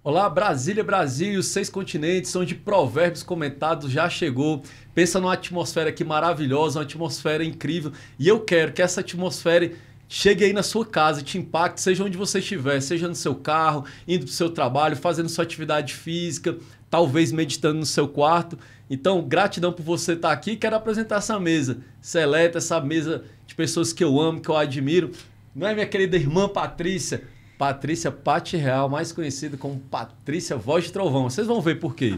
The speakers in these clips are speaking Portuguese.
Olá, Brasília, Brasil, os 6 continentes, onde Provérbios comentados já chegou. Pensa numa atmosfera aqui maravilhosa, uma atmosfera incrível. E eu quero que essa atmosfera chegue aí na sua casa, te impacte, seja onde você estiver, seja no seu carro, indo para o seu trabalho, fazendo sua atividade física, talvez meditando no seu quarto. Então, gratidão por você estar aqui. Quero apresentar essa mesa seleta, essa mesa de pessoas que eu amo, que eu admiro. Não é, minha querida irmã Patrícia? Patrícia Pati Real, mais conhecida como Patrícia Voz de Trovão. Vocês vão ver por quê.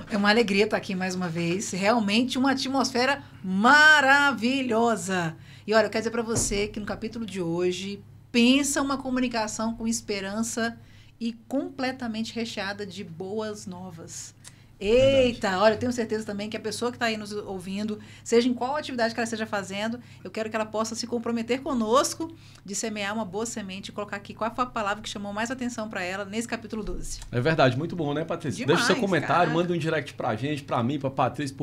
É uma alegria estar aqui mais uma vez. Realmente uma atmosfera maravilhosa. E olha, eu quero dizer para você que no capítulo de hoje, pensa uma comunicação com esperança e completamente recheada de boas novas. Eita, olha, eu tenho certeza também que a pessoa que está aí nos ouvindo, seja em qual atividade que ela esteja fazendo, eu quero que ela possa se comprometer conosco de semear uma boa semente e colocar aqui qual foi a palavra que chamou mais atenção para ela nesse capítulo 12. É verdade, muito bom, né, Patrícia? Demais, deixa seu comentário, cara. manda um direct pra gente, pra mim, pra Patrícia,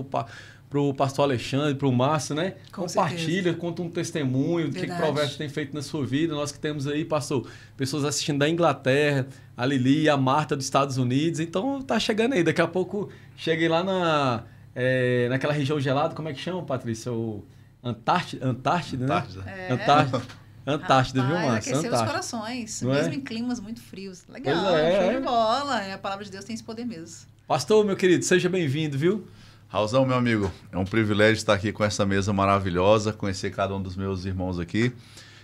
pro pastor Alexandre, pro Márcio, né? Com Compartilha, certeza. conta um testemunho do que Verdade. Provérbios tem feito na sua vida. Nós que temos aí, pastor, pessoas assistindo da Inglaterra, a Lili, a Marta dos Estados Unidos. Então tá chegando aí. Daqui a pouco cheguei lá naquela região gelada, como é que chama, Patrícia? O Antártida, né? Antártida, viu, Rapaz, Márcio? aquecer os corações, Não mesmo é? em climas muito frios. Legal, Pois é, show é. de bola. A palavra de Deus tem esse poder mesmo. Pastor, meu querido, seja bem-vindo, viu? Raulzão, meu amigo, é um privilégio estar aqui com essa mesa maravilhosa, conhecer cada um dos meus irmãos aqui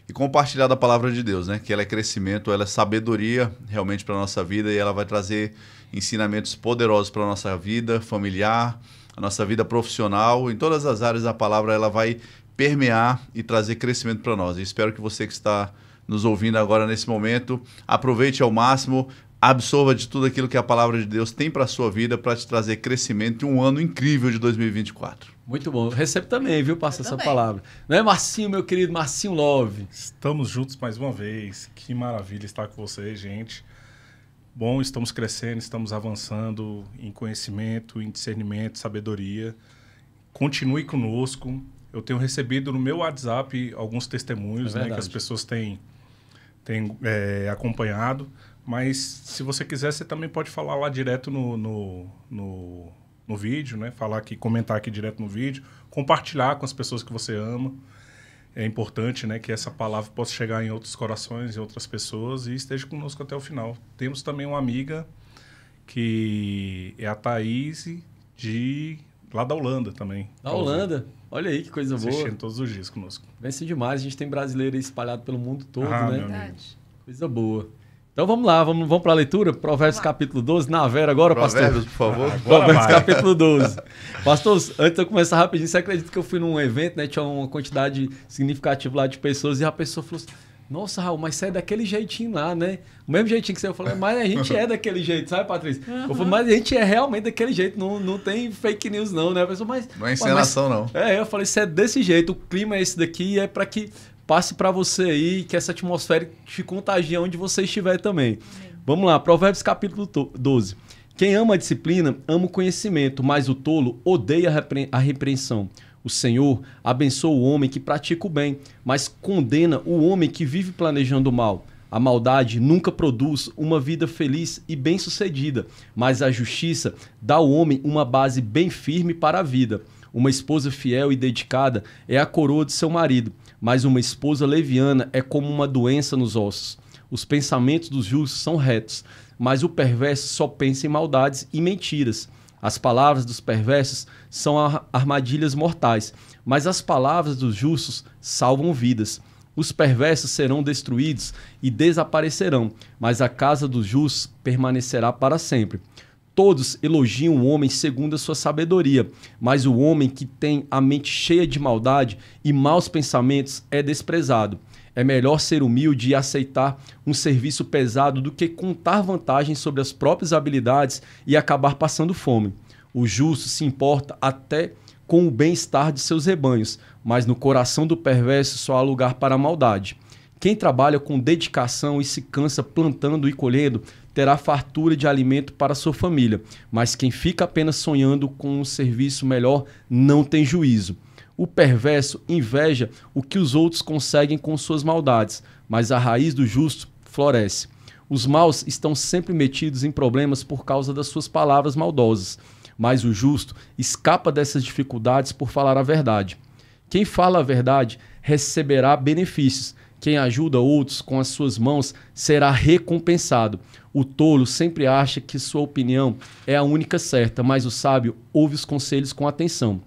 e compartilhar da palavra de Deus, né? Que ela é crescimento, ela é sabedoria realmente para a nossa vida e ela vai trazer ensinamentos poderosos para a nossa vida familiar, a nossa vida profissional. Em todas as áreas da palavra ela vai permear e trazer crescimento para nós. E espero que você que está nos ouvindo agora nesse momento, aproveite ao máximo, absorva de tudo aquilo que a palavra de Deus tem para a sua vida, para te trazer crescimento e um ano incrível de 2024. Muito bom. Eu recebo também, viu, pastor, essa também. palavra. Não é, Marcinho, meu querido? Marcinho Love. Estamos juntos mais uma vez. Que maravilha estar com vocês, gente. Bom, estamos crescendo, estamos avançando em conhecimento, em discernimento, sabedoria. Continue conosco. Eu tenho recebido no meu WhatsApp alguns testemunhos, né, que as pessoas têm acompanhado. Mas se você quiser, você também pode falar lá direto no vídeo, né? Falar aqui, comentar aqui direto no vídeo, compartilhar com as pessoas que você ama. É importante, né, que essa palavra possa chegar em outros corações, em outras pessoas e esteja conosco até o final. Temos também uma amiga que é a Thaís, lá da Holanda também. Da Holanda. Olha aí que coisa boa. Assistindo todos os dias conosco. Vence demais. A gente tem brasileiro aí espalhado pelo mundo todo, Ah, né? meu amigo. Verdade. Coisa boa. Então vamos lá, vamos para a leitura. Provérbios capítulo 12. Na Vera agora, Provérbios, pastor. por favor. Agora Provérbios vai. capítulo 12. Pastor, antes de eu começar rapidinho, você acredita que eu fui num evento, né? Tinha uma quantidade significativa lá de pessoas e a pessoa falou assim: nossa, Raul, mas você é daquele jeitinho lá, né? O mesmo jeitinho que você falou, mas a gente é daquele jeito, sabe, Patrícia? Eu falei, mas a gente é realmente daquele jeito, não tem fake news não, né? A pessoa, mas... Não é encenação, não. É, eu falei, isso é desse jeito, o clima é esse daqui e é para que passe para você aí, que essa atmosfera te contagie onde você estiver também. Vamos lá, Provérbios capítulo 12. Quem ama a disciplina, ama o conhecimento, mas o tolo odeia a repreensão. O Senhor abençoa o homem que pratica o bem, mas condena o homem que vive planejando o mal. A maldade nunca produz uma vida feliz e bem-sucedida, mas a justiça dá ao homem uma base bem firme para a vida. Uma esposa fiel e dedicada é a coroa de seu marido, mas uma esposa leviana é como uma doença nos ossos. Os pensamentos dos justos são retos, mas o perverso só pensa em maldades e mentiras. As palavras dos perversos são armadilhas mortais, mas as palavras dos justos salvam vidas. Os perversos serão destruídos e desaparecerão, mas a casa dos justos permanecerá para sempre. Todos elogiam o homem segundo a sua sabedoria, mas o homem que tem a mente cheia de maldade e maus pensamentos é desprezado. É melhor ser humilde e aceitar um serviço pesado do que contar vantagens sobre as próprias habilidades e acabar passando fome. O justo se importa até com o bem-estar de seus rebanhos, mas no coração do perverso só há lugar para a maldade. Quem trabalha com dedicação e se cansa plantando e colhendo, terá fartura de alimento para sua família, mas quem fica apenas sonhando com um serviço melhor não tem juízo. O perverso inveja o que os outros conseguem com suas maldades, mas a raiz do justo floresce. Os maus estão sempre metidos em problemas por causa das suas palavras maldosas, mas o justo escapa dessas dificuldades por falar a verdade. Quem fala a verdade receberá benefícios. Quem ajuda outros com as suas mãos será recompensado. O tolo sempre acha que sua opinião é a única certa, mas o sábio ouve os conselhos com atenção.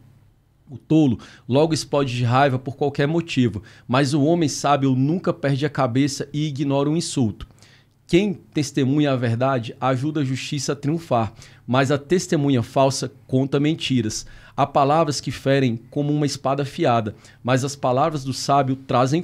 O tolo logo explode de raiva por qualquer motivo, mas o homem sábio nunca perde a cabeça e ignora um insulto. Quem testemunha a verdade ajuda a justiça a triunfar, mas a testemunha falsa conta mentiras. Há palavras que ferem como uma espada afiada, mas as palavras do sábio trazem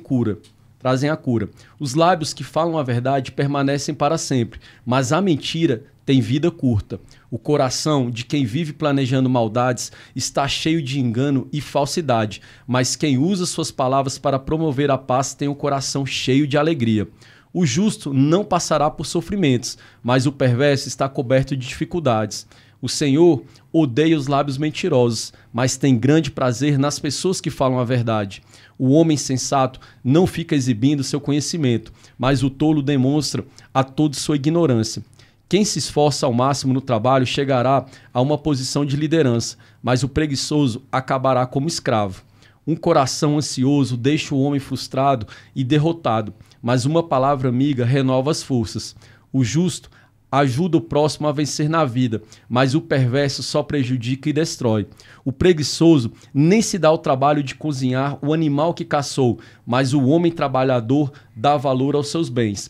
a cura. Os lábios que falam a verdade permanecem para sempre, mas a mentira tem vida curta. O coração de quem vive planejando maldades está cheio de engano e falsidade, mas quem usa suas palavras para promover a paz tem o coração cheio de alegria. O justo não passará por sofrimentos, mas o perverso está coberto de dificuldades. O Senhor odeia os lábios mentirosos, mas tem grande prazer nas pessoas que falam a verdade. O homem sensato não fica exibindo seu conhecimento, mas o tolo demonstra a todos sua ignorância. Quem se esforça ao máximo no trabalho chegará a uma posição de liderança, mas o preguiçoso acabará como escravo. Um coração ansioso deixa o homem frustrado e derrotado, mas uma palavra amiga renova as forças. O justo ajuda o próximo a vencer na vida, mas o perverso só prejudica e destrói. O preguiçoso nem se dá o trabalho de cozinhar o animal que caçou, mas o homem trabalhador dá valor aos seus bens.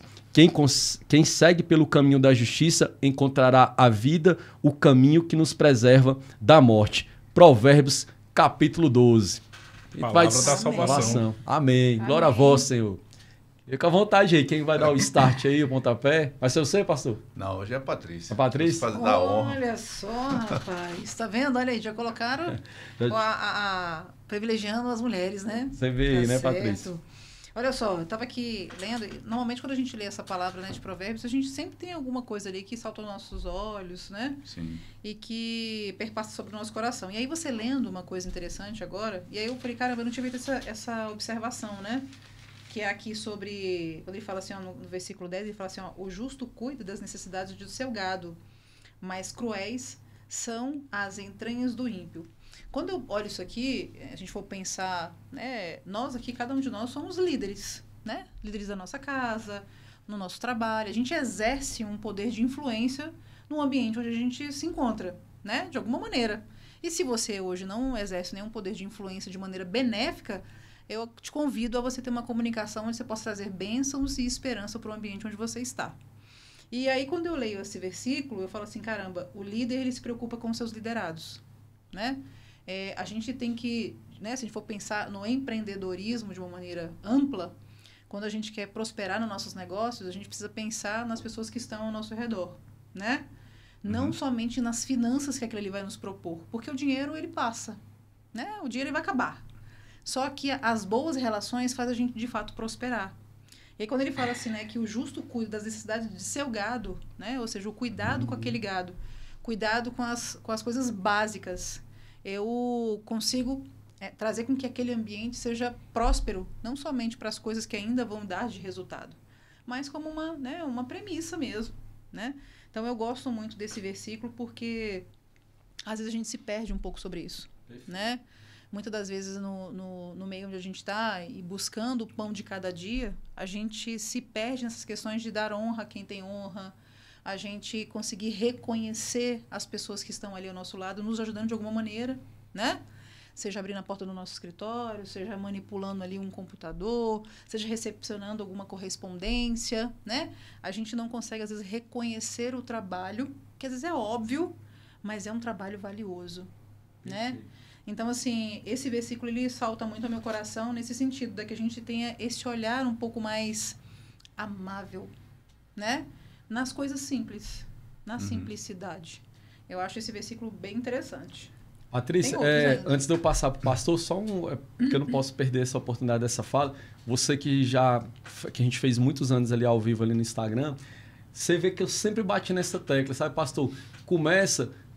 Quem segue pelo caminho da justiça encontrará a vida, o caminho que nos preserva da morte. Provérbios, capítulo 12. Palavra da salvação. Amém. Amém. Glória a vós, Senhor. Fica à vontade aí. Quem vai dar o start aí, o pontapé? Vai ser você, pastor? Não, hoje é a Patrícia. A Patrícia? Fazer da honra. Olha só, rapaz. Tá vendo? Olha aí, já colocaram privilegiando as mulheres, né? Você vê aí, Tá né, certo. Patrícia? Olha só, eu tava aqui lendo. Normalmente, quando a gente lê essa palavra, né, de Provérbios, a gente sempre tem alguma coisa ali que salta aos nossos olhos, né? Sim. E que perpassa sobre o nosso coração. E aí, você lendo uma coisa interessante agora, e aí eu falei, caramba, eu não tinha feito essa observação, né? Que é aqui sobre, quando ele fala assim, ó, no versículo 10, ele fala assim, ó, o justo cuida das necessidades do seu gado, mas cruéis são as entranhas do ímpio. Quando eu olho isso aqui, a gente for pensar, né, nós aqui, cada um de nós somos líderes, né? Líderes da nossa casa, no nosso trabalho. A gente exerce um poder de influência no ambiente onde a gente se encontra, né? De alguma maneira. E se você hoje não exerce nenhum poder de influência de maneira benéfica, eu te convido a você ter uma comunicação onde você possa trazer bênçãos e esperança para o ambiente onde você está. E aí, quando eu leio esse versículo, eu falo assim, caramba, o líder, ele se preocupa com seus liderados, né? A gente tem que, né, se a gente for pensar no empreendedorismo de uma maneira ampla, quando a gente quer prosperar nos nossos negócios, a gente precisa pensar nas pessoas que estão ao nosso redor, né? Não somente nas finanças que aquilo ali vai nos propor, porque o dinheiro, ele passa, né? O dinheiro, ele vai acabar. Só que as boas relações fazem a gente, de fato, prosperar. E aí, quando ele fala assim, né, que o justo cuida das necessidades de seu gado, né? Ou seja, o cuidado com aquele gado, cuidado com as coisas básicas, eu consigo trazer com que aquele ambiente seja próspero, não somente para as coisas que ainda vão dar de resultado, mas como uma premissa mesmo, né? Então, eu gosto muito desse versículo porque, às vezes, a gente se perde um pouco sobre isso, né? Muitas das vezes, no meio onde a gente está e buscando o pão de cada dia, a gente se perde nessas questões de dar honra a quem tem honra, a gente conseguir reconhecer as pessoas que estão ali ao nosso lado, nos ajudando de alguma maneira, né? Seja abrindo a porta do nosso escritório, seja manipulando ali um computador, seja recepcionando alguma correspondência, né? A gente não consegue, às vezes, reconhecer o trabalho, que às vezes é óbvio, mas é um trabalho valioso, né? Então, assim, esse versículo, ele salta muito ao meu coração nesse sentido, da que a gente tenha esse olhar um pouco mais amável, né? Nas coisas simples, na simplicidade. Eu acho esse versículo bem interessante. Patrícia, antes de eu passar para o pastor, porque eu não posso perder essa oportunidade dessa fala. Você que a gente fez muitos anos ali ao vivo ali no Instagram, você vê que eu sempre bati nessa tecla, sabe, pastor?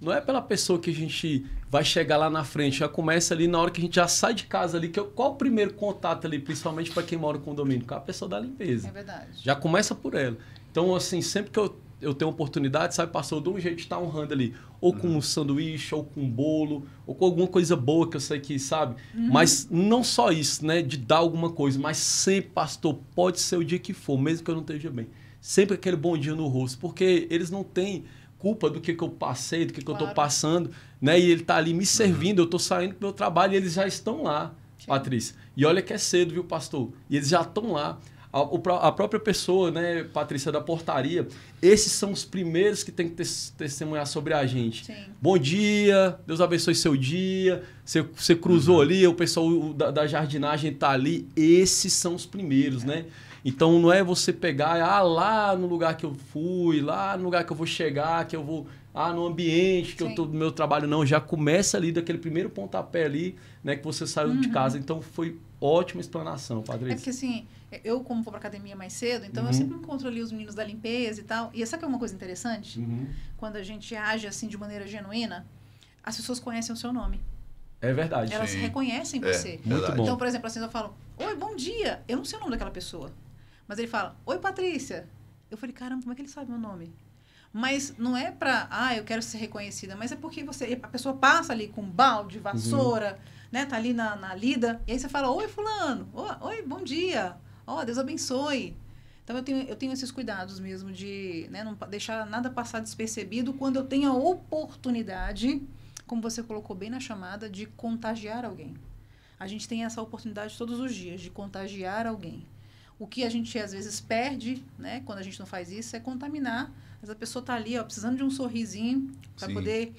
Não é pela pessoa que a gente vai chegar lá na frente, já começa ali na hora que a gente já sai de casa ali, qual o primeiro contato ali, principalmente para quem mora no condomínio? Com a pessoa da limpeza. É verdade. Já começa por ela. Então, assim, sempre que eu tenho oportunidade, sabe, pastor, eu dou um jeito de estar honrando ali. Ou com um sanduíche, ou com um bolo, ou com alguma coisa boa que eu sei que, sabe? Mas não só isso, né? De dar alguma coisa, mas sempre, pastor, pode ser o dia que for, mesmo que eu não esteja bem. Sempre aquele bom dia no rosto, porque eles não têm culpa do que eu passei, do que eu estou passando, né? E ele está ali me servindo, eu estou saindo do meu trabalho e eles já estão lá, Patrícia. E olha que é cedo, viu, pastor? E eles já estão lá. A própria pessoa, né, Patrícia, da portaria, esses são os primeiros que tem que testemunhar sobre a gente. Sim. Bom dia, Deus abençoe seu dia, você cruzou ali, o pessoal da jardinagem está ali, esses são os primeiros, né? Então não é você pegar, lá no lugar que eu fui, lá no lugar que eu vou chegar, que eu vou, no ambiente que eu estou do meu trabalho, não, já começa ali daquele primeiro pontapé ali, né, que você saiu de casa. Então foi ótima explanação, Patrícia. É porque assim, eu como vou pra academia mais cedo, então eu sempre encontro ali os meninos da limpeza e tal. E sabe que é uma coisa interessante? Quando a gente age assim de maneira genuína, as pessoas conhecem o seu nome. É verdade. Elas reconhecem você. Muito bom. Então, por exemplo, assim, eu falo, oi, bom dia. Eu não sei o nome daquela pessoa. Mas ele fala, oi, Patrícia. Eu falei, caramba, como é que ele sabe meu nome? Mas não é pra, eu quero ser reconhecida, mas é porque a pessoa passa ali com balde, vassoura, né? Tá ali na lida. E aí você fala, oi, fulano. Oi, bom dia. Deus abençoe. Então, eu tenho esses cuidados mesmo de, né, não deixar nada passar despercebido quando eu tenho a oportunidade, como você colocou bem na chamada, de contagiar alguém. A gente tem essa oportunidade todos os dias de contagiar alguém. O que a gente, às vezes, perde, né, quando a gente não faz isso, é contaminar. Mas a pessoa tá ali, precisando de um sorrisinho para poder,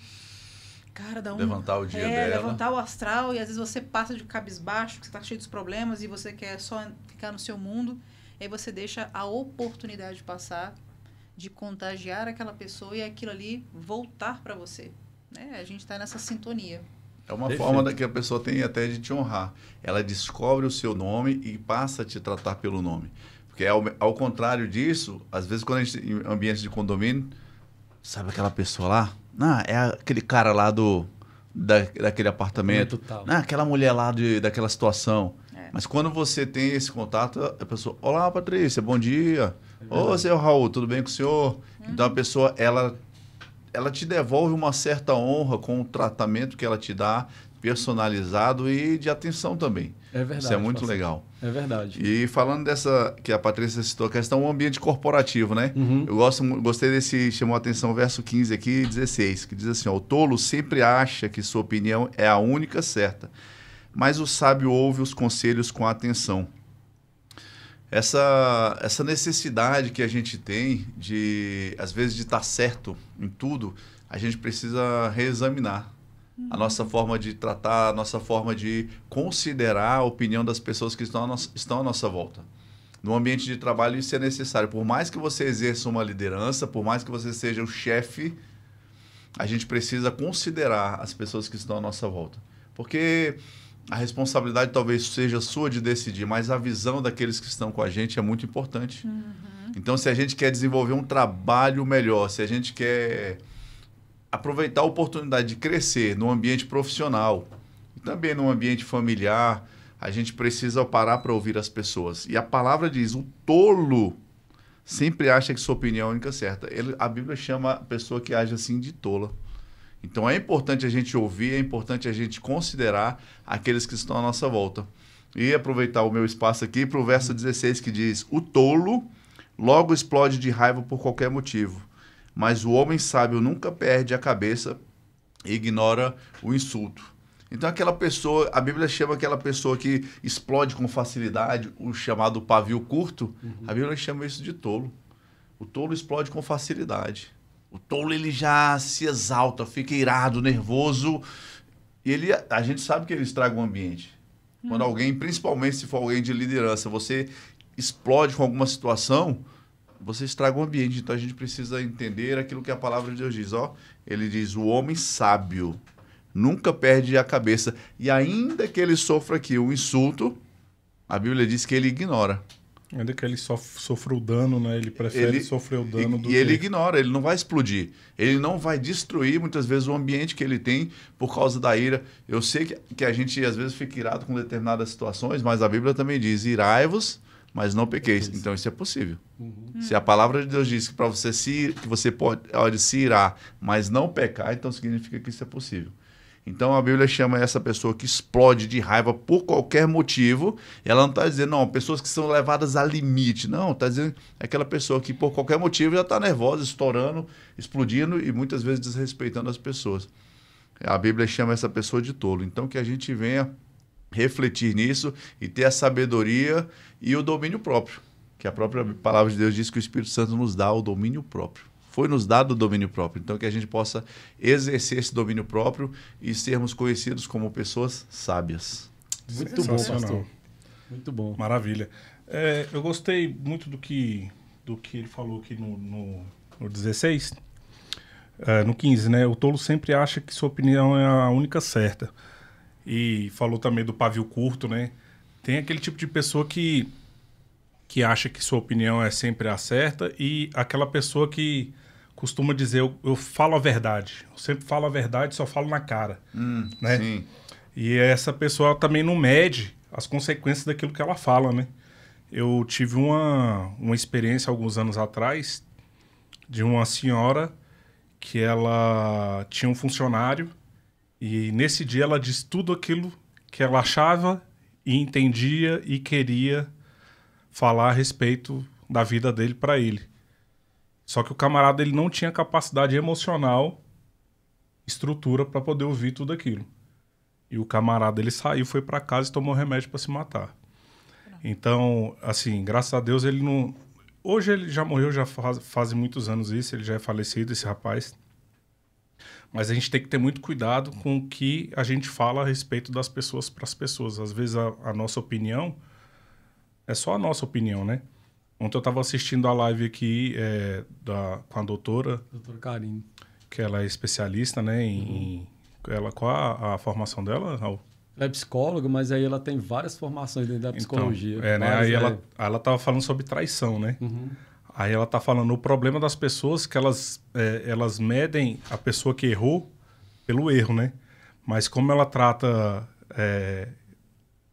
levantar o dia dela. Levantar o astral. E, às vezes, você passa de cabisbaixo, que você tá cheio dos problemas e você quer só ficar no seu mundo. E aí você deixa a oportunidade de passar, de contagiar aquela pessoa e aquilo ali voltar para você. Né? A gente tá nessa sintonia. É uma forma que a pessoa tem até de te honrar. Ela descobre o seu nome e passa a te tratar pelo nome. Porque ao contrário disso, às vezes quando a gente em ambientes de condomínio, sabe aquela pessoa lá? É aquele cara lá daquele apartamento. Aquela mulher lá daquela situação. Mas quando você tem esse contato, a pessoa, olá, Patrícia, bom dia. Ô, seu Raul, tudo bem com o senhor? Então a pessoa, ela te devolve uma certa honra com o tratamento que ela te dá, personalizado e de atenção também. É verdade. Isso é muito legal. É verdade. E falando dessa, que a Patrícia citou, a questão do ambiente corporativo, né? Eu gostei desse, chamou a atenção o verso 15 aqui, 16, que diz assim, o tolo sempre acha que sua opinião é a única certa, mas o sábio ouve os conselhos com atenção. Essa necessidade que a gente tem de, às vezes, de estar certo em tudo, a gente precisa reexaminar a nossa forma de tratar, a nossa forma de considerar a opinião das pessoas que estão à nossa volta. No ambiente de trabalho isso é necessário. Por mais que você exerça uma liderança, por mais que você seja o chefe, a gente precisa considerar as pessoas que estão à nossa volta. Porque a responsabilidade talvez seja sua de decidir, mas a visão daqueles que estão com a gente é muito importante. Então, se a gente quer desenvolver um trabalho melhor, se a gente quer aproveitar a oportunidade de crescer no ambiente profissional e também no ambiente familiar, a gente precisa parar para ouvir as pessoas. E a palavra diz, o tolo sempre acha que sua opinião é a única certa. A Bíblia chama a pessoa que age assim de tola. Então é importante a gente ouvir, é importante a gente considerar aqueles que estão à nossa volta. E aproveitar o meu espaço aqui para o verso 16 que diz, o tolo logo explode de raiva por qualquer motivo, mas o homem sábio nunca perde a cabeça e ignora o insulto. Então aquela pessoa, a Bíblia chama aquela pessoa que explode com facilidade, o chamado pavio curto, a Bíblia chama isso de tolo. O tolo explode com facilidade. O tolo ele já se exalta, fica irado, nervoso, e a gente sabe que ele estraga o ambiente. Quando alguém, principalmente se for alguém de liderança, você explode com alguma situação, você estraga o ambiente. Então a gente precisa entender aquilo que a palavra de Deus diz. Ele diz, o homem sábio nunca perde a cabeça. E ainda que ele sofra aqui um insulto, a Bíblia diz que ele ignora. Ainda que ele sofra o dano, né? Ele prefere sofrer o dano do que... E ele ignora, ele não vai explodir. Ele não vai destruir, muitas vezes, o ambiente que ele tem por causa da ira. Eu sei que a gente, às vezes, fica irado com determinadas situações, mas a Bíblia também diz, irai-vos, mas não pequeis. Então isso é possível. Se a palavra de Deus diz que para você que você pode se irar, mas não pecar, então significa que isso é possível. Então a Bíblia chama essa pessoa que explode de raiva por qualquer motivo. E ela não está dizendo, não, pessoas que são levadas a limite. Não, está dizendo aquela pessoa que por qualquer motivo já está nervosa, estourando, explodindo e muitas vezes desrespeitando as pessoas. A Bíblia chama essa pessoa de tolo. Então que a gente venha refletir nisso e ter a sabedoria e o domínio próprio. Que a própria palavra de Deus diz que o Espírito Santo nos dá o domínio próprio. Foi nos dado o domínio próprio. Então, que a gente possa exercer esse domínio próprio e sermos conhecidos como pessoas sábias. Muito bom, pastor. Muito bom. Maravilha. Eu gostei muito do que ele falou aqui no 16. No 15, né? O tolo sempre acha que sua opinião é a única certa. E falou também do pavio curto, né? Tem aquele tipo de pessoa que acha que sua opinião é sempre a certa e aquela pessoa que costuma dizer, eu falo a verdade. Eu sempre falo a verdade, só falo na cara. Né? Sim. E essa pessoa também não mede as consequências daquilo que ela fala, né? Eu tive uma experiência alguns anos atrás de uma senhora que ela tinha um funcionário e nesse dia ela disse tudo aquilo que ela achava e entendia e queria falar a respeito da vida dele para ele. Só que o camarada ele não tinha capacidade emocional, estrutura para poder ouvir tudo aquilo. E o camarada ele saiu, foi para casa e tomou remédio para se matar. Então, assim, graças a Deus ele não... Hoje ele já morreu, já faz muitos anos isso, ele já é falecido, esse rapaz. Mas a gente tem que ter muito cuidado com o que a gente fala a respeito das pessoas para as pessoas. Às vezes a nossa opinião é só a nossa opinião, né? Ontem eu estava assistindo a live aqui com a doutora... Doutora Karine. Que ela é especialista, né? Qual a formação dela, Raul? Ela é psicóloga, mas aí ela tem várias formações dentro da psicologia. Então, né? Aí ela estava falando sobre traição, né? Aí ela está falando o problema das pessoas que elas medem a pessoa que errou pelo erro, né? Mas como ela trata a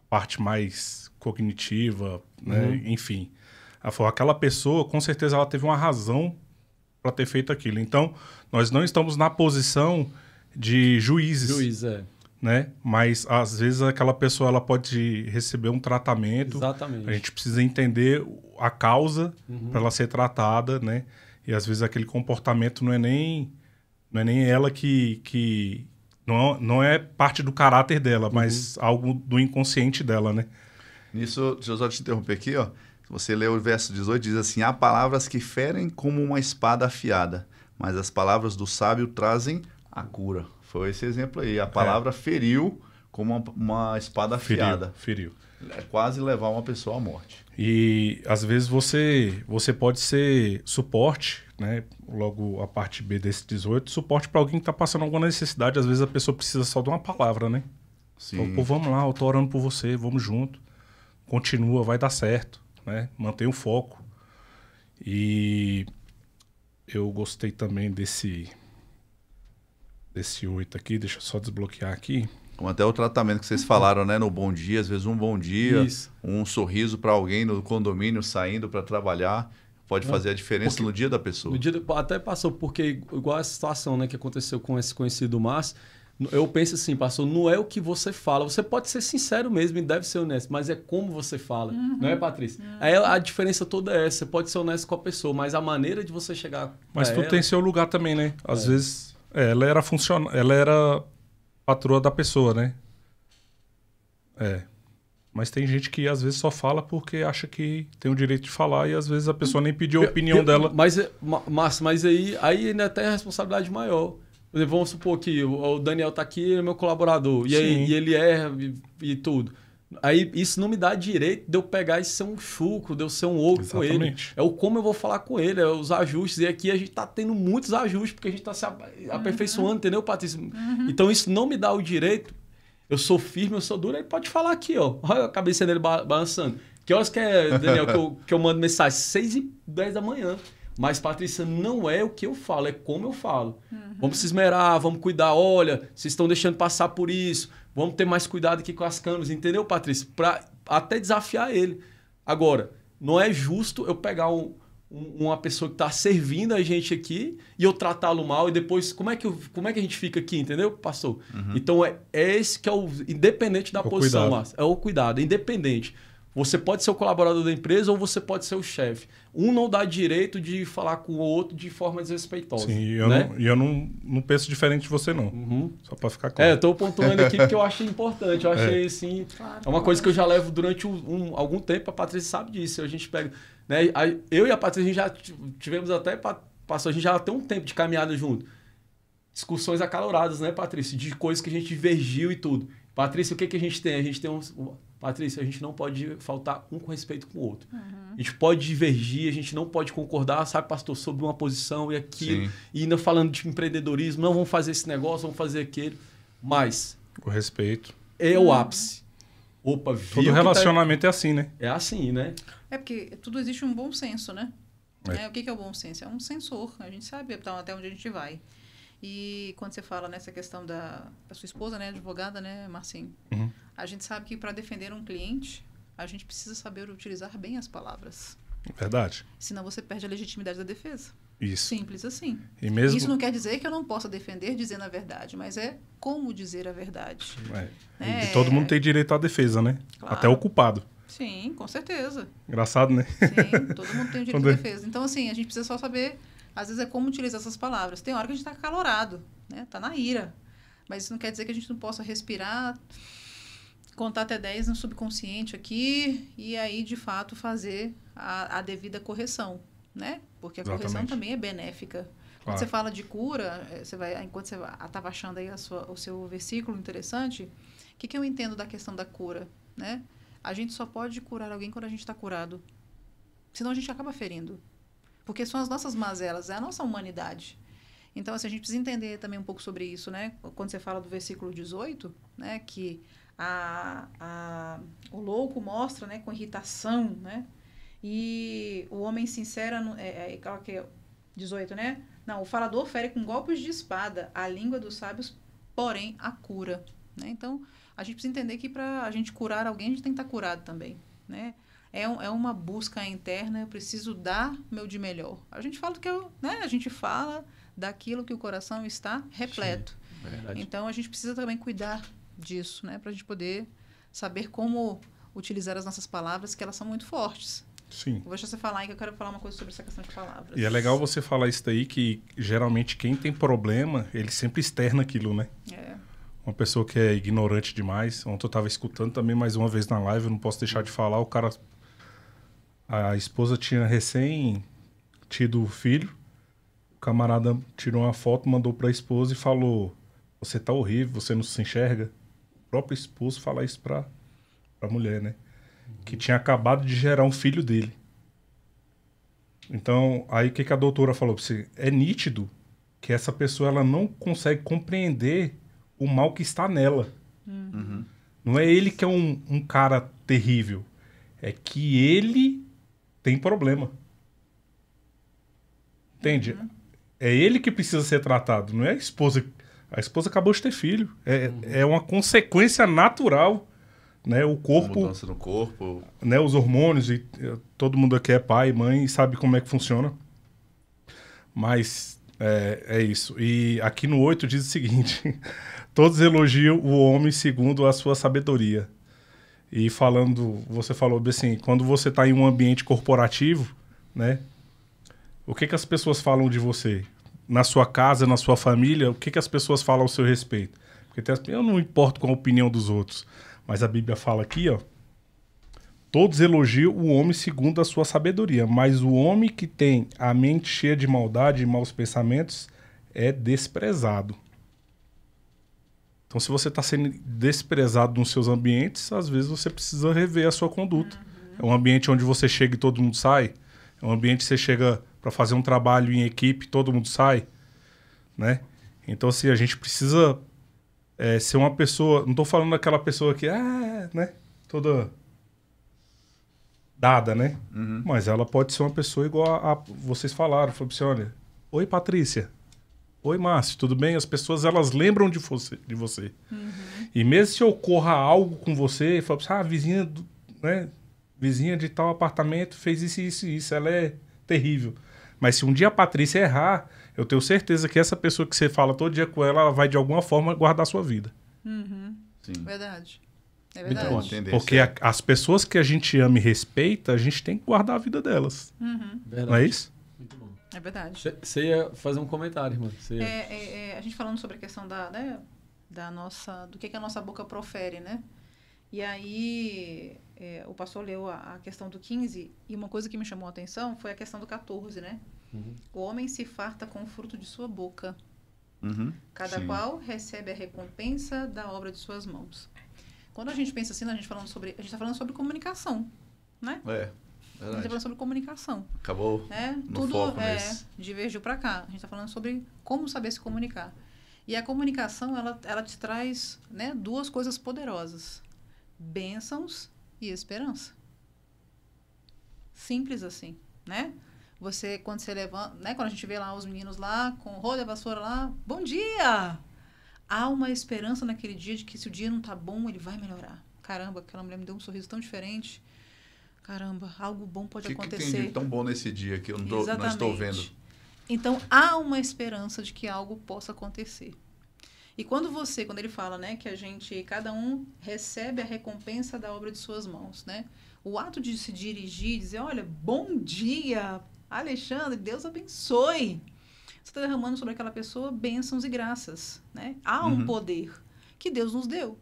parte mais cognitiva, né? Enfim, ela falou, aquela pessoa, com certeza ela teve uma razão para ter feito aquilo. Então, nós não estamos na posição de juízes. Né? Mas, às vezes, aquela pessoa ela pode receber um tratamento. Exatamente. A gente precisa entender a causa para ela ser tratada, né? E, às vezes, aquele comportamento não é nem ela que não é parte do caráter dela, mas algo do inconsciente dela, né? Nisso, deixa eu só te interromper aqui, ó. Você lê o verso 18, diz assim, há palavras que ferem como uma espada afiada, mas as palavras do sábio trazem a cura. Foi esse exemplo aí. A palavra feriu como uma espada afiada. Feriu. É quase levar uma pessoa à morte. E, às vezes, você pode ser suporte, né? Logo, a parte B desse 18, suporte para alguém que está passando alguma necessidade. Às vezes, a pessoa precisa só de uma palavra, né? Sim. Pô, vamos lá, eu tô orando por você, vamos junto. Continua, vai dar certo, né? Mantenha o foco. E eu gostei também desse 8 aqui, deixa eu só desbloquear aqui. Como até o tratamento que vocês falaram, né? No bom dia, às vezes um bom dia, um sorriso para alguém no condomínio saindo para trabalhar, pode fazer a diferença no dia da pessoa. No dia até passou, porque igual a situação, né, que aconteceu com esse conhecido Márcio, eu penso assim, pastor, não é o que você fala. Você pode ser sincero mesmo e deve ser honesto, mas é como você fala. Não é, Patrícia? Aí a diferença toda é essa. Você pode ser honesto com a pessoa, mas a maneira de você chegar... Mas tudo tem seu lugar também, né? Às vezes... ela era patroa da pessoa, né? Mas tem gente que às vezes só fala porque acha que tem o direito de falar e às vezes a pessoa nem pediu a opinião dela. Mas aí ainda tem a responsabilidade maior. Por exemplo, vamos supor que o Daniel tá aqui, ele é meu colaborador, e ele erra e tudo. Aí isso não me dá direito de eu pegar e ser um chucro, de eu ser um ogro com ele. É o como eu vou falar com ele, é os ajustes. E aqui a gente tá tendo muitos ajustes, porque a gente tá se aperfeiçoando, entendeu, Patrícia? Então isso não me dá o direito. Eu sou firme, eu sou duro, ele pode falar aqui, ó. Olha a cabeça dele balançando. Que horas que é, Daniel, que eu mando mensagem? 6h10 da manhã. Mas, Patrícia, não é o que eu falo, é como eu falo. Vamos se esmerar, vamos cuidar. Olha, vocês estão deixando passar por isso. Vamos ter mais cuidado aqui com as câmeras, entendeu, Patrícia? Para até desafiar ele. Agora, não é justo eu pegar uma pessoa que está servindo a gente aqui e eu tratá-lo mal e depois, como é que a gente fica aqui, entendeu, pastor? Então, é esse que é o... Independente da posição, Márcio. É o cuidado, independente. Você pode ser o colaborador da empresa ou você pode ser o chefe. Um não dá direito de falar com o outro de forma desrespeitosa. Sim, e eu não penso diferente de você, não. Só para ficar claro. Eu estou pontuando aqui porque eu achei importante. Eu achei, assim... Claro, é uma coisa que eu já levo durante algum tempo. A Patrícia sabe disso. A gente pega... Né, eu e a Patrícia, a gente já tivemos até... Passou, a gente já tem um tempo de caminhada junto. Discussões acaloradas, né, Patrícia? De coisas que a gente divergiu e tudo. Patrícia, o que a gente tem? A gente tem Patrícia, a gente não pode faltar um com respeito com o outro. A gente pode divergir, a gente não pode concordar, sabe, pastor, sobre uma posição e aquilo. Sim. E ainda falando de empreendedorismo, não vamos fazer esse negócio, vamos fazer aquele. Mas... o respeito. É o ápice. Opa, todo relacionamento é assim, né? É assim, né? É porque tudo existe um bom senso, né? O que é o bom senso? É um sensor. A gente sabe até onde a gente vai. E quando você fala nessa questão da sua esposa, né, advogada, né, Marcinho? A gente sabe que para defender um cliente, a gente precisa saber utilizar bem as palavras. Verdade. Senão você perde a legitimidade da defesa. Isso. Simples assim. E mesmo... Isso não quer dizer que eu não possa defender dizendo a verdade, mas é como dizer a verdade. E todo mundo tem direito à defesa, né? Claro. Até o culpado. Sim, com certeza. Engraçado, né? Sim, todo mundo tem o direito à defesa. Então, assim, a gente precisa só saber, às vezes, como utilizar essas palavras. Tem hora que a gente está acalorado, né? Tá na ira. Mas isso não quer dizer que a gente não possa respirar, contar até 10 no subconsciente aqui e aí, de fato, fazer a devida correção, né? Porque a correção também é benéfica. Claro. Quando você fala de cura, enquanto você estava achando aí o seu versículo interessante, o que eu entendo da questão da cura, né? A gente só pode curar alguém quando a gente está curado. Senão a gente acaba ferindo. Porque são as nossas mazelas, é a nossa humanidade. Então, assim, a gente precisa entender também um pouco sobre isso, né? Quando você fala do versículo 18, né? Que o louco mostra, né? Com irritação, né? E o homem sincero, aquela que é 18, né? Não, o falador fere com golpes de espada a língua dos sábios, porém a cura, né? Então, a gente precisa entender que para a gente curar alguém, a gente tem que estar curado também, né? É uma busca interna, eu preciso dar meu de melhor. A gente fala a gente fala daquilo que o coração está repleto. Sim, verdade. Então, a gente precisa também cuidar disso, né? Para a gente poder saber como utilizar as nossas palavras, que elas são muito fortes. Sim. Vou deixar você falar aí, que eu quero falar uma coisa sobre essa questão de palavras. E é legal você falar isso daí, que geralmente quem tem problema, ele sempre externa aquilo, né? Uma pessoa que é ignorante demais. Ontem eu estava escutando também mais uma vez na live, eu não posso deixar de falar, a esposa tinha recém tido filho, o camarada tirou uma foto, mandou para a esposa e falou: você tá horrível, você não se enxerga. O próprio esposo fala isso para a mulher, né? Que tinha acabado de gerar um filho dele. Então, aí o que a doutora falou para você? É nítido que essa pessoa ela não consegue compreender o mal que está nela. Não é ele que é um cara terrível. É que ele tem problema. Entende? É ele que precisa ser tratado, não é a esposa. A esposa acabou de ter filho. É uma consequência natural. Né, o corpo, mudança no corpo, né, os hormônios, e todo mundo aqui é pai, mãe e sabe como é que funciona. Mas é isso. E aqui no 8 diz o seguinte: todos elogiam o homem segundo a sua sabedoria. E você falou assim, quando você está em um ambiente corporativo, né, o que as pessoas falam de você? Na sua casa, na sua família, o que as pessoas falam ao seu respeito? Porque eu não importo com a opinião dos outros. Mas a Bíblia fala aqui, ó, todos elogiam o homem segundo a sua sabedoria, mas o homem que tem a mente cheia de maldade e maus pensamentos é desprezado. Então, se você está sendo desprezado nos seus ambientes, às vezes você precisa rever a sua conduta. É um ambiente onde você chega e todo mundo sai. É um ambiente que você chega para fazer um trabalho em equipe e todo mundo sai, né? Então, assim, a gente precisa... ser uma pessoa... Não estou falando daquela pessoa que né? Toda dada, né? Mas ela pode ser uma pessoa igual a vocês falaram. Falou assim, olha... Oi, Patrícia. Oi, Márcio. Tudo bem? As pessoas, elas lembram de você. E mesmo se ocorra algo com você... Fala assim, a vizinha, né? vizinha de tal apartamento fez isso, isso e isso, ela é terrível. Mas se um dia a Patrícia errar, eu tenho certeza que essa pessoa que você fala todo dia com ela, ela vai de alguma forma guardar a sua vida. Sim. Verdade. É Muito bom. verdade. Porque as pessoas que a gente ama e respeita, a gente tem que guardar a vida delas. Verdade. Não é isso? Muito bom. É verdade. Você ia fazer um comentário, irmã. Você ia... A gente falando sobre a questão da nossa, do que a nossa boca profere, né? E aí, o pastor leu a questão do 15, e uma coisa que me chamou a atenção foi a questão do 14, né? O homem se farta com o fruto de sua boca. Cada Sim. qual recebe a recompensa da obra de suas mãos. Quando a gente pensa assim, a gente está falando sobre comunicação, né? É, A gente está verdade. falando sobre comunicação. Acabou Né? no Tudo foco nesse. divergiu para cá. A gente está falando sobre como saber se comunicar. E a comunicação, ela te traz, né, duas coisas poderosas. Bênçãos e esperança. Simples assim, né? Quando você levanta, né, quando a gente vê lá os meninos lá, com o rolo da vassoura lá, bom dia! Há uma esperança naquele dia de que se o dia não tá bom, ele vai melhorar. Caramba, aquela mulher me deu um sorriso tão diferente. Caramba, algo bom pode O que acontecer. tem de tão bom nesse dia que eu não Exatamente. estou vendo? Então, há uma esperança de que algo possa acontecer. E quando ele fala, né, que cada um recebe a recompensa da obra de suas mãos, né? O ato de se dirigir, dizer, olha, bom dia, Alexandre, Deus abençoe. Você está derramando sobre aquela pessoa bênçãos e graças, né? Há um poder que Deus nos deu.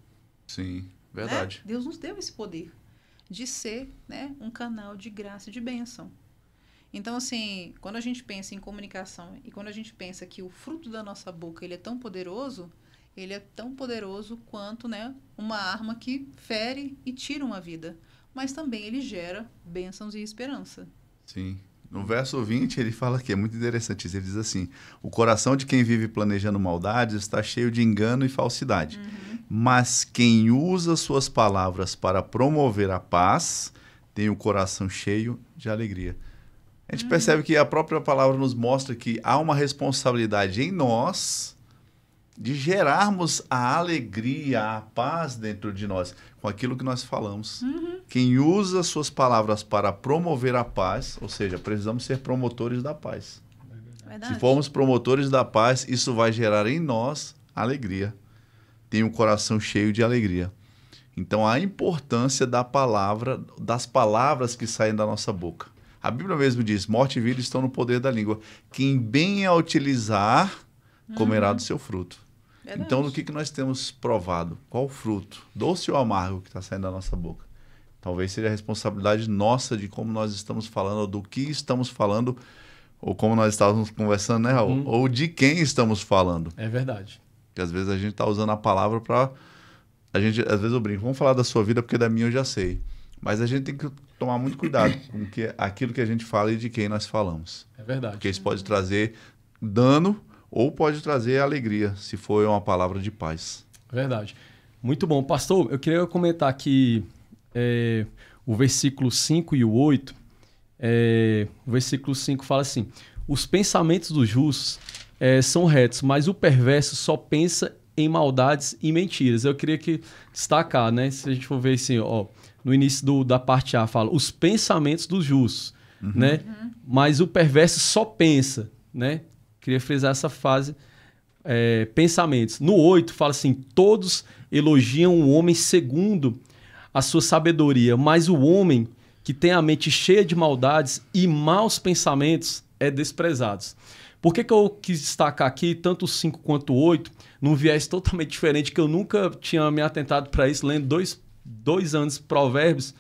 Sim, verdade. Né? Deus nos deu esse poder de ser, né, um canal de graça e de bênção. Então, assim, quando a gente pensa em comunicação e quando a gente pensa que o fruto da nossa boca ele é tão poderoso quanto, né, uma arma que fere e tira uma vida. Mas também ele gera bênçãos e esperança. Sim. No verso 20, ele fala que é muito interessante isso. Ele diz assim: o coração de quem vive planejando maldades está cheio de engano e falsidade. Mas quem usa suas palavras para promover a paz tem o coração cheio de alegria. A gente percebe que a própria palavra nos mostra que há uma responsabilidade em nós de gerarmos a alegria, a paz dentro de nós, com aquilo que nós falamos. Quem usa suas palavras para promover a paz, ou seja, precisamos ser promotores da paz. Verdade. Se formos promotores da paz, isso vai gerar em nós alegria. Tem um coração cheio de alegria. Então, a importância da palavra, das palavras que saem da nossa boca. A Bíblia mesmo diz, morte e vida estão no poder da língua. Quem bem a utilizar, comerá do seu fruto. Verdade. Então, no que nós temos provado? Qual o fruto? Doce ou amargo que está saindo da nossa boca? Talvez seja a responsabilidade nossa de como nós estamos falando, ou do que estamos falando, ou como nós estávamos conversando, né, Raul? Ou de quem estamos falando. É verdade. Porque às vezes a gente está usando a palavra para... Às vezes eu brinco, vamos falar da sua vida porque da minha eu já sei. Mas a gente tem que tomar muito cuidado com aquilo que a gente fala e de quem nós falamos. É verdade. Porque isso pode trazer dano ou pode trazer alegria, se for uma palavra de paz. Verdade. Muito bom. Pastor, eu queria comentar aqui o versículo 5 e o 8. O versículo 5 fala assim: os pensamentos dos justos são retos, mas o perverso só pensa em maldades e mentiras. Eu queria destacar, né? Se a gente for ver assim, ó, no início da parte A, fala os pensamentos dos justos, né? Mas o perverso só pensa, né? Queria frisar essa fase, pensamentos. No 8, fala assim, todos elogiam o homem segundo a sua sabedoria, mas o homem que tem a mente cheia de maldades e maus pensamentos é desprezado. Por que eu quis destacar aqui, tanto o 5 quanto o 8, num viés totalmente diferente, que eu nunca tinha me atentado para isso, lendo dois anos Provérbios,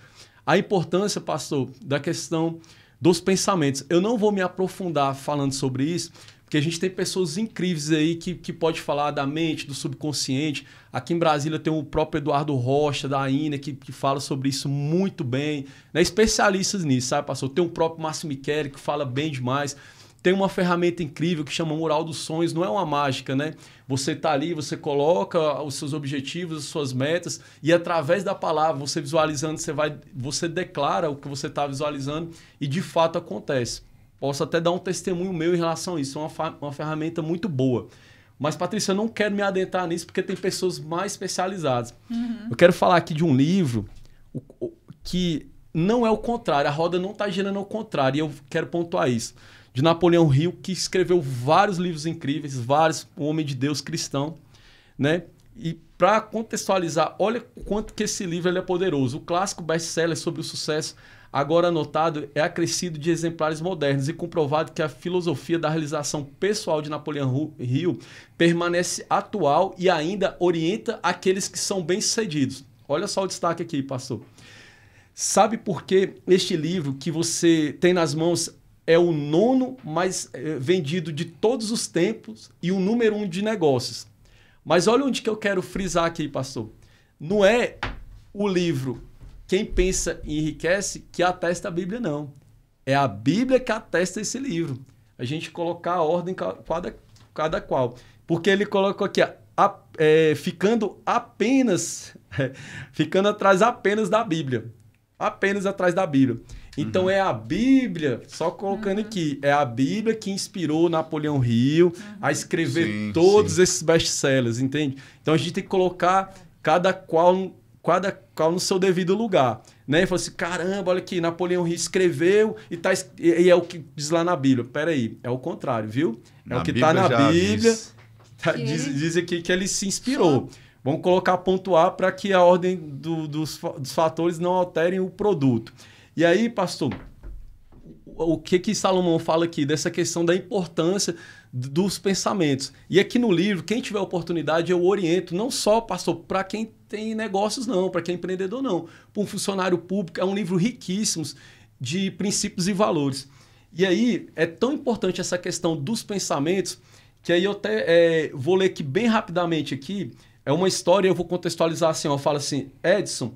a importância, pastor, da questão dos pensamentos. Eu não vou me aprofundar falando sobre isso, porque a gente tem pessoas incríveis aí que pode falar da mente, do subconsciente. Aqui em Brasília tem o próprio Eduardo Rocha, da INA, que fala sobre isso muito bem. Né? Especialistas nisso, sabe, pastor? Tem o próprio Márcio Michele, que fala bem demais. Tem uma ferramenta incrível que chama Mural dos Sonhos. Não é uma mágica, né? Você está ali, você coloca os seus objetivos, as suas metas, e através da palavra, você visualizando, você declara o que você está visualizando e de fato acontece. Posso até dar um testemunho meu em relação a isso. É uma ferramenta muito boa. Mas, Patrícia, eu não quero me adentrar nisso porque tem pessoas mais especializadas. Eu quero falar aqui de um livro que não é o contrário, a roda não está girando ao contrário, e eu quero pontuar isso. De Napoleão Hill, que escreveu vários livros incríveis, vários, um homem de Deus cristão, né? E para contextualizar, olha quanto que esse livro ele é poderoso. O clássico best-seller sobre o sucesso, agora anotado, é acrescido de exemplares modernos e comprovado que a filosofia da realização pessoal de Napoleão Hill permanece atual e ainda orienta aqueles que são bem-sucedidos. Olha só o destaque aqui, pastor. Sabe por que este livro que você tem nas mãos é o 9º mais vendido de todos os tempos e o número 1 de negócios? Mas olha onde que eu quero frisar aqui, pastor. Não é o livro Quem Pensa e Enriquece que atesta a Bíblia, não. É a Bíblia que atesta esse livro. A gente colocar a ordem cada qual. Porque ele colocou aqui, ficando atrás apenas da Bíblia. Apenas atrás da Bíblia. Então é a Bíblia, só colocando aqui, é a Bíblia que inspirou Napoleão Hill a escrever todos esses best-sellers, entende? Então a gente tem que colocar cada qual no seu devido lugar, né? E falou assim, caramba, olha aqui, Napoleão Hill escreveu e é o que diz lá na Bíblia. Peraí, é o contrário, viu? É o que está na Bíblia, diz aqui que ele se inspirou. Vamos colocar pontuar para que a ordem dos fatores não alterem o produto. E aí, pastor, o que Salomão fala aqui dessa questão da importância dos pensamentos? E aqui no livro, quem tiver oportunidade, eu oriento, não só, pastor, para quem tem negócios, não, para quem é empreendedor, não. Para um funcionário público, é um livro riquíssimo de princípios e valores. E aí, é tão importante essa questão dos pensamentos, que aí eu até vou ler aqui bem rapidamente aqui. É uma história, eu vou contextualizar assim, ó, fala assim, Edison...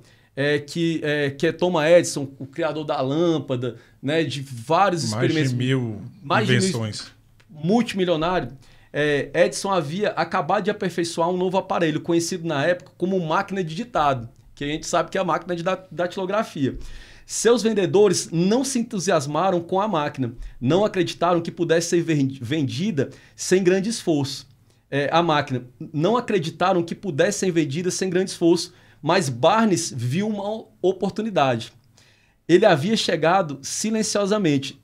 que é Thomas Edison, o criador da lâmpada, né, de vários experimentos. Mais de 1000 invenções. Multimilionário. Edison havia acabado de aperfeiçoar um novo aparelho, conhecido na época como máquina de ditado, que a gente sabe que é a máquina de datilografia. Seus vendedores não se entusiasmaram com a máquina, não acreditaram que pudesse ser vendida sem grande esforço. A máquina não acreditaram que pudesse ser vendida sem grande esforço. Mas Barnes viu uma oportunidade. Ele havia chegado silenciosamente,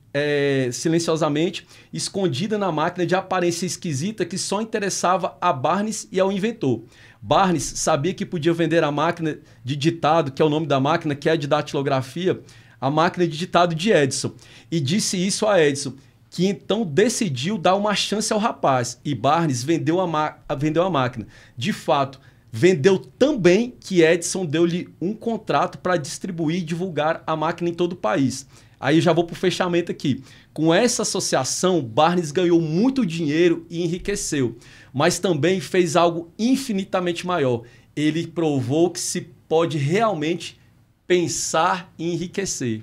escondida na máquina de aparência esquisita que só interessava a Barnes e ao inventor. Barnes sabia que podia vender a máquina de ditado, que é o nome da máquina, que é de datilografia, a máquina de ditado de Edison. E disse isso a Edison, que então decidiu dar uma chance ao rapaz. E Barnes vendeu a máquina. De fato, vendeu tão bem que Edison deu-lhe um contrato para distribuir e divulgar a máquina em todo o país. Aí já vou para o fechamento aqui. Com essa associação, Barnes ganhou muito dinheiro e enriqueceu, mas também fez algo infinitamente maior. Ele provou que se pode realmente pensar e enriquecer.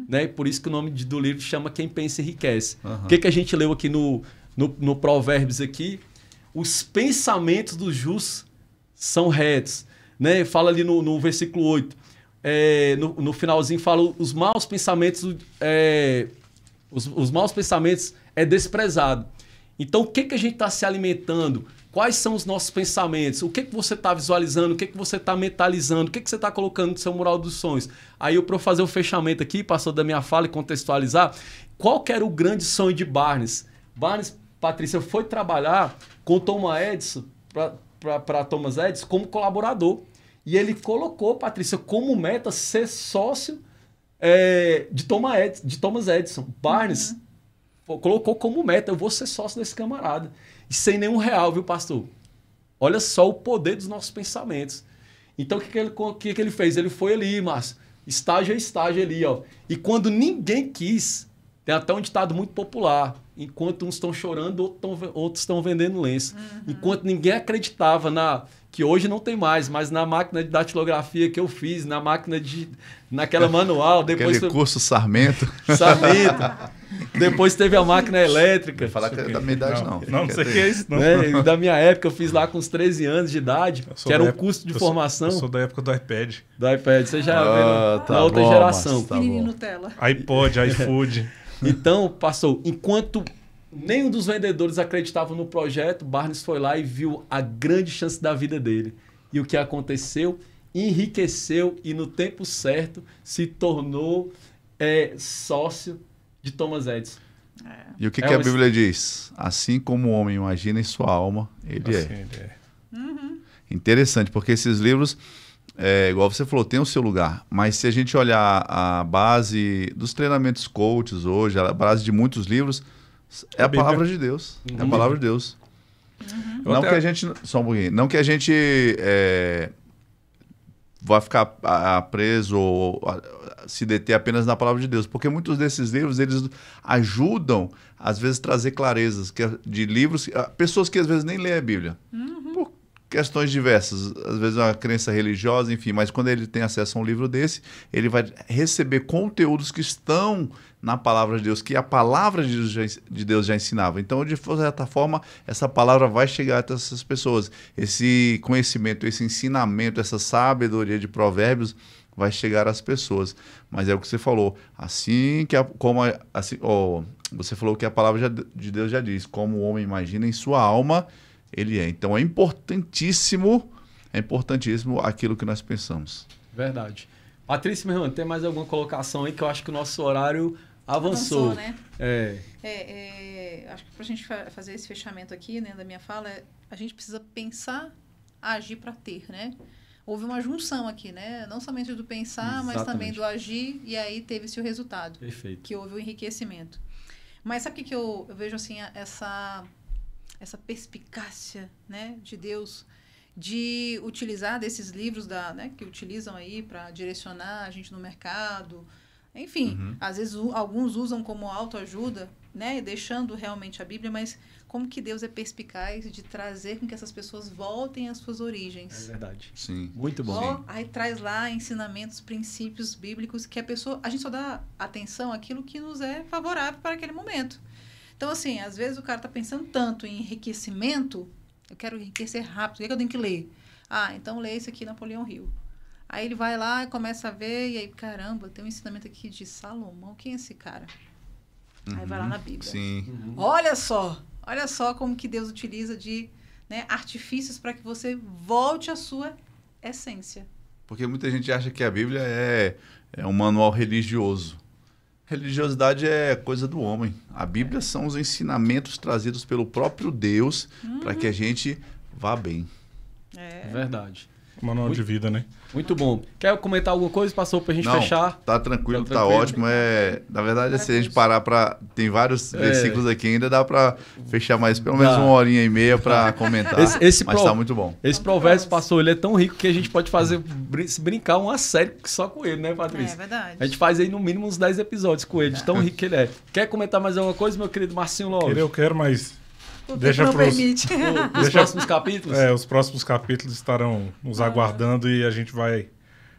Né? Por isso que o nome do livro chama Quem Pensa Enriquece. O que a gente leu aqui no Provérbios aqui? Os pensamentos dos justos são retos. Né? Fala ali no versículo 8. No finalzinho fala os maus pensamentos. Os maus pensamentos é desprezado. Então, o que a gente está se alimentando? Quais são os nossos pensamentos? O que você está visualizando? O que você está mentalizando? O que você está colocando no seu mural dos sonhos? Aí, para fazer o fechamento aqui, passou da minha fala e contextualizar, qual que era o grande sonho de Barnes? Barnes, Patrícia, foi trabalhar com Thomas Edison, para Thomas Edison, como colaborador. E ele colocou, Patrícia, como meta ser sócio de Thomas Edison. Barnes colocou como meta, eu vou ser sócio desse camarada. E sem nenhum real, viu, pastor? Olha só o poder dos nossos pensamentos. Então, o que ele fez? Ele foi ali, Márcio, estágio a estágio ali, ó. E quando ninguém quis, tem até um ditado muito popular, enquanto uns estão chorando, outros estão vendendo lenço. Enquanto ninguém acreditava que hoje não tem mais, mas na máquina de datilografia que eu fiz, naquela manual, depois aquele curso Sarmento. Depois teve a máquina elétrica. Não falar que é da minha idade, não. Não sei o que é isso, não. Da minha época, eu fiz lá com uns 13 anos de idade, que era um curso de formação. Eu sou da época do iPad. Do iPad, você já vê na outra geração. Tá Nutella. iPod, iFood. Então, passou. Enquanto nenhum dos vendedores acreditava no projeto, Barnes foi lá e viu a grande chance da vida dele. E o que aconteceu? enriqueceu e no tempo certo se tornou sócio de Thomas Edison. E o que a Bíblia diz? Assim como o homem imagina em sua alma, ele Assim é. ele é. Interessante, porque esses livros, igual você falou, tem o seu lugar. Mas se a gente olhar a base dos treinamentos coaches hoje, a base de muitos livros, é a palavra de Deus. É a palavra de Deus. Não que a gente... Só um pouquinho. Não que a gente vai ficar preso ou se deter apenas na palavra de Deus. Porque muitos desses livros, eles ajudam, às vezes, a trazer clarezas de livros... Pessoas que, às vezes, nem lêem a Bíblia. Por questões diversas. Às vezes, uma crença religiosa, enfim. Mas quando ele tem acesso a um livro desse, ele vai receber conteúdos que estão na palavra de Deus, que a palavra de Deus já ensinava. Então, de certa forma, essa palavra vai chegar até essas pessoas. Esse conhecimento, esse ensinamento, essa sabedoria de provérbios vai chegar às pessoas. Mas é o que você falou. Você falou que a palavra de Deus já diz, como o homem imagina em sua alma, ele é. Então, é importantíssimo aquilo que nós pensamos. Verdade. Patrícia, meu irmão, tem mais alguma colocação aí que eu acho que o nosso horário avançou, né? Acho que para a gente fazer esse fechamento aqui, né, da minha fala, a gente precisa pensar, agir para ter, né? Houve uma junção aqui, né? Não somente do pensar, mas também do agir, e aí teve-se o resultado. Perfeito. Que houve o enriquecimento. Mas sabe o que eu vejo, assim, essa perspicácia, né, de Deus de utilizar desses livros que utilizam aí para direcionar a gente no mercado. Enfim, às vezes alguns usam como autoajuda, né, deixando realmente a Bíblia, mas como que Deus é perspicaz de trazer com que essas pessoas voltem às suas origens. É verdade. Sim. Muito bom. Aí traz lá ensinamentos, princípios bíblicos que a gente só dá atenção àquilo que nos é favorável para aquele momento. Então, assim, às vezes o cara está pensando tanto em enriquecimento, eu quero enriquecer rápido, o que eu tenho que ler? Então lê isso aqui, Napoleão Hill. Aí ele vai lá e começa a ver, e aí, caramba, tem um ensinamento aqui de Salomão, quem é esse cara? Aí vai lá na Bíblia. Sim. Olha só como que Deus utiliza de artifícios para que você volte à sua essência. Porque muita gente acha que a Bíblia é um manual religioso. Religiosidade é coisa do homem. A Bíblia são os ensinamentos trazidos pelo próprio Deus para que a gente vá bem. Verdade. Manual de vida, né? Muito bom. Quer comentar alguma coisa? Passou pra gente fechar? Tá tranquilo, tá ótimo. Na verdade, se a gente parar tem vários versículos aqui, ainda dá para fechar mais pelo menos 1h30 para comentar. Mas tá muito bom. Esse provérbio, pastor, ele é tão rico que a gente pode brincar uma série só com ele, né, Patrícia? É verdade. A gente faz aí no mínimo uns 10 episódios com ele, de tão rico que ele é. Quer comentar mais alguma coisa, meu querido Marcinho Lopes? Eu quero, mas... Deixa Os próximos capítulos? Os próximos capítulos estarão nos aguardando e a gente vai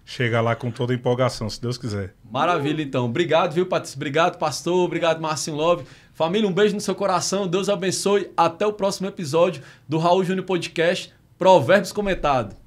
chegar lá com toda a empolgação, se Deus quiser. Maravilha, então. Obrigado, viu, Patrícia? Obrigado, pastor. Obrigado, Marcinho Love. Família, um beijo no seu coração. Deus abençoe. Até o próximo episódio do Raul Júnior Podcast, Provérbios Comentados.